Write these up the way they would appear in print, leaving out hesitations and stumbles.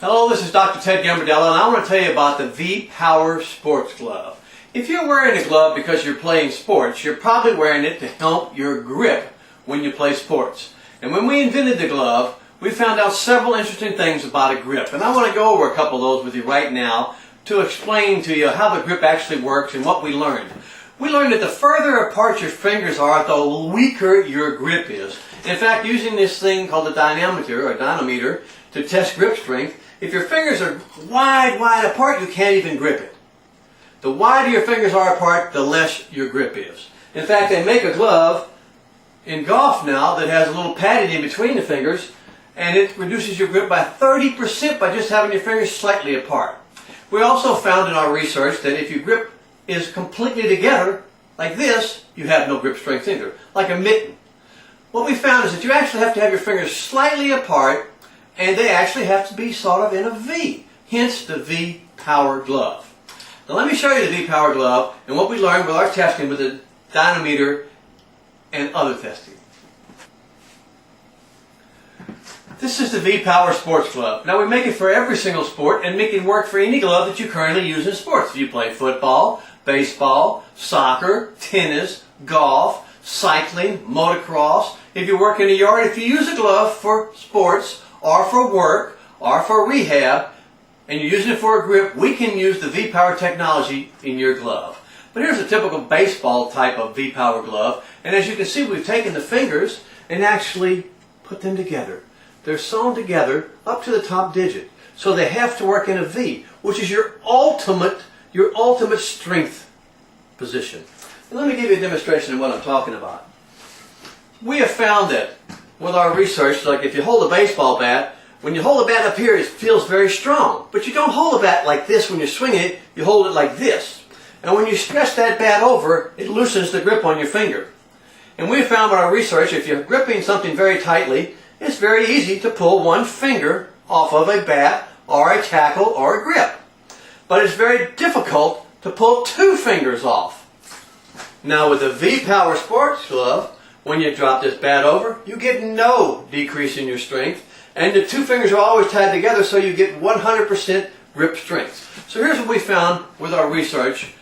Hello, this is Dr. Ted Gambardella, and I want to tell you about the VPower Sports Glove. If you're wearing a glove because you're playing sports, you're probably wearing it to help your grip when you play sports. And when we invented the glove, we found out several interesting things about a grip. And I want to go over a couple of those with you right now to explain to you how the grip actually works and what we learned. We learned that the further apart your fingers are, the weaker your grip is. In fact, using this thing called the dynamometer to test grip strength, if your fingers are wide apart, you can't even grip it. The wider your fingers are apart, the less your grip is. In fact, they make a glove in golf now that has a little padding in between the fingers, and it reduces your grip by 30% by just having your fingers slightly apart. We also found in our research that if your grip is completely together, like this, you have no grip strength either, like a mitten. What we found is that you actually have to have your fingers slightly apart, and they actually have to be sort of in a V, hence the VPower glove. Now let me show you the VPower glove and what we learned with our testing with the dynamometer and other testing. This is the VPower Sports Glove. Now we make it for every single sport and make it work for any glove that you currently use in sports. If you play football, baseball, soccer, tennis, golf, cycling, motocross, if you work in a yard, if you use a glove for sports or for work or for rehab and you're using it for a grip, we can use the VPower technology in your glove. But here's a typical baseball type of VPower glove, and as you can see, we've taken the fingers and actually put them together. They're sewn together up to the top digit, so they have to work in a V, which is your ultimate strength position. And let me give you a demonstration of what I'm talking about. We have found that with our research, like if you hold a baseball bat, when you hold the bat up here, it feels very strong. But you don't hold the bat like this when you're swinging it, you hold it like this. And when you stretch that bat over, it loosens the grip on your finger. And we found with our research, if you're gripping something very tightly, it's very easy to pull one finger off of a bat or a tackle or a grip. But it's very difficult to pull two fingers off. Now with the VPower Sports Glove, when you drop this bat over, you get no decrease in your strength, and the two fingers are always tied together, so you get 100% grip strength. So here's what we found with our research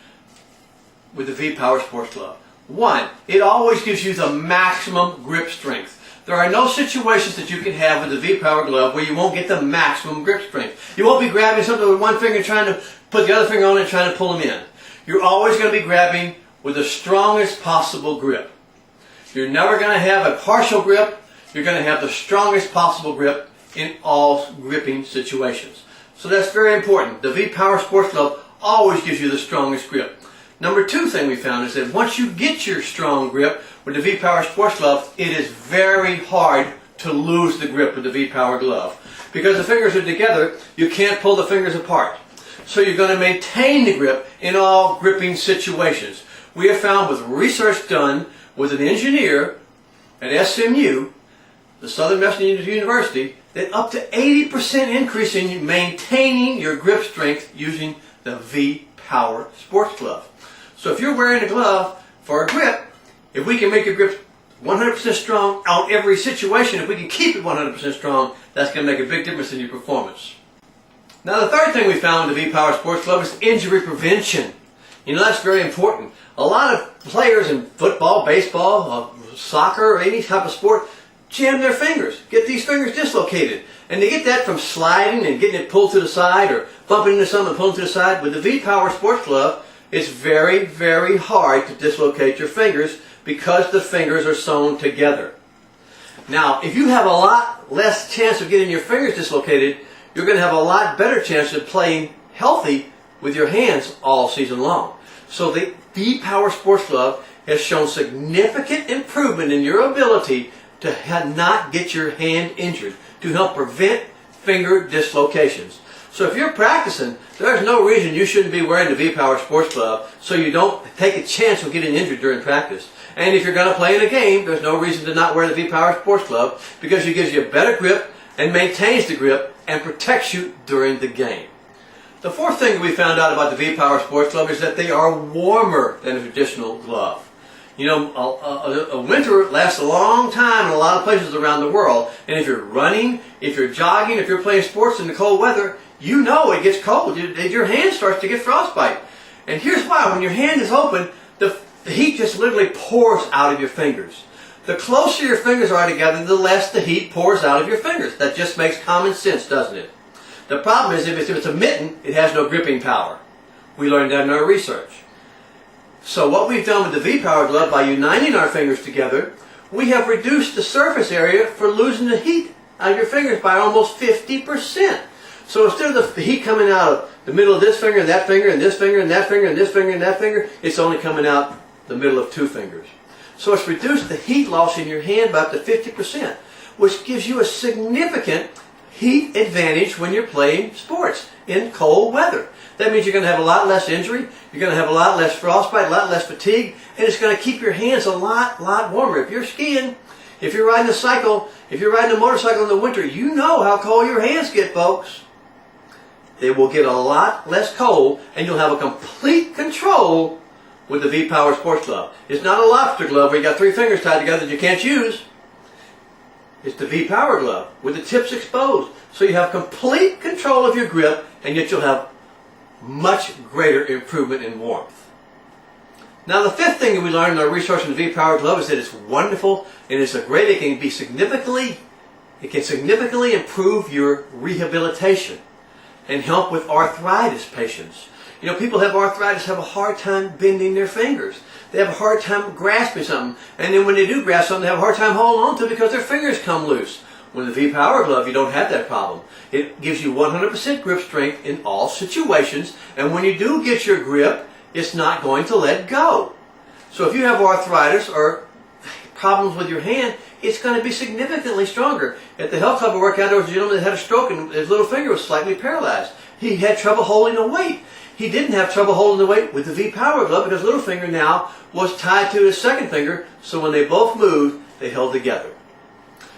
with the VPower Sports Glove. One, it always gives you the maximum grip strength. There are no situations that you can have with the VPower glove where you won't get the maximum grip strength. You won't be grabbing something with one finger trying to put the other finger on it and trying to pull them in. You're always going to be grabbing with the strongest possible grip. You're never going to have a partial grip. You're going to have the strongest possible grip in all gripping situations. So that's very important. The VPower Sports Glove always gives you the strongest grip. Number two thing we found is that once you get your strong grip with the VPower Sports Glove, it is very hard to lose the grip with the VPower glove. Because the fingers are together, you can't pull the fingers apart. So you're going to maintain the grip in all gripping situations. We have found with research done with an engineer at SMU, the Southern Methodist University, that up to 80% increase in maintaining your grip strength using the VPower Sports Glove. So if you're wearing a glove for a grip, if we can make your grip 100% strong out every situation, if we can keep it 100% strong, that's going to make a big difference in your performance. Now the third thing we found with the VPower Sports Glove is injury prevention. You know, that's very important. A lot of players in football, baseball, soccer, or any type of sport jam their fingers, get these fingers dislocated. And they get that from sliding and getting it pulled to the side or bumping into something and pulling to the side. With the VPower Sports Glove, it's very, very hard to dislocate your fingers because the fingers are sewn together. Now, if you have a lot less chance of getting your fingers dislocated, you're going to have a lot better chance of playing healthy with your hands all season long. So the VPower Sports Glove has shown significant improvement in your ability to not get your hand injured, to help prevent finger dislocations. So if you're practicing, there's no reason you shouldn't be wearing the VPower Sports Glove so you don't take a chance of getting injured during practice. And if you're going to play in a game, there's no reason to not wear the VPower Sports Glove because it gives you a better grip and maintains the grip and protects you during the game. The fourth thing we found out about the VPower Sports Glove is that they are warmer than a traditional glove. You know, a winter lasts a long time in a lot of places around the world. And if you're running, if you're jogging, if you're playing sports in the cold weather, you know it gets cold. Your hand starts to get frostbite. And here's why. When your hand is open, the heat just literally pours out of your fingers. The closer your fingers are together, the less the heat pours out of your fingers. That just makes common sense, doesn't it? The problem is if it's a mitten, it has no gripping power. We learned that in our research. So what we've done with the VPower glove, by uniting our fingers together, we have reduced the surface area for losing the heat out of your fingers by almost 50%. So instead of the heat coming out of the middle of this finger, and that finger, and this finger, and that finger, and this finger, and that finger, it's only coming out the middle of 2 fingers. So it's reduced the heat loss in your hand by up to 50%, which gives you a significant heat advantage when you're playing sports in cold weather. That means you're going to have a lot less injury, you're going to have a lot less frostbite, a lot less fatigue, and it's going to keep your hands a lot warmer. If you're skiing, if you're riding a cycle, if you're riding a motorcycle in the winter, you know how cold your hands get, folks. They will get a lot less cold, and you'll have a complete control with the VPower Sports Glove. It's not a lobster glove where you got 3 fingers tied together that you can't use. It's the VPower glove with the tips exposed. So you have complete control of your grip, and yet you'll have much greater improvement in warmth. Now the 5th thing that we learned in our research on the VPower glove is that it's wonderful and it's it can significantly improve your rehabilitation and help with arthritis patients. You know, people have arthritis have a hard time bending their fingers. They have a hard time grasping something. And then when they do grasp something, they have a hard time holding on to it because their fingers come loose. With the VPower glove, you don't have that problem. It gives you 100% grip strength in all situations. And when you do get your grip, it's not going to let go. So if you have arthritis or problems with your hand, it's going to be significantly stronger. At the health club I worked out, there was a gentleman that had a stroke and his little finger was slightly paralyzed. He had trouble holding the weight. He didn't have trouble holding the weight with the VPower glove because little finger now was tied to his second finger, so when they both moved, they held together.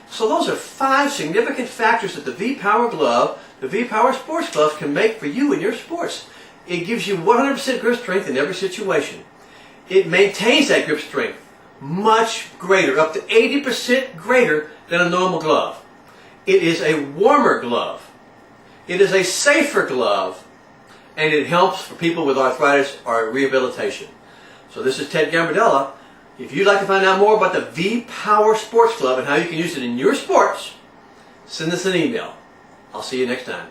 So those are 5 significant factors that the VPower glove, the VPower Sports Glove, can make for you in your sports. It gives you 100% grip strength in every situation. It maintains that grip strength much greater, up to 80% greater than a normal glove. It is a warmer glove. It is a safer glove. And it helps for people with arthritis or rehabilitation. So this is Ted Gambardella. If you'd like to find out more about the VPower Sports Glove and how you can use it in your sports, send us an email. I'll see you next time.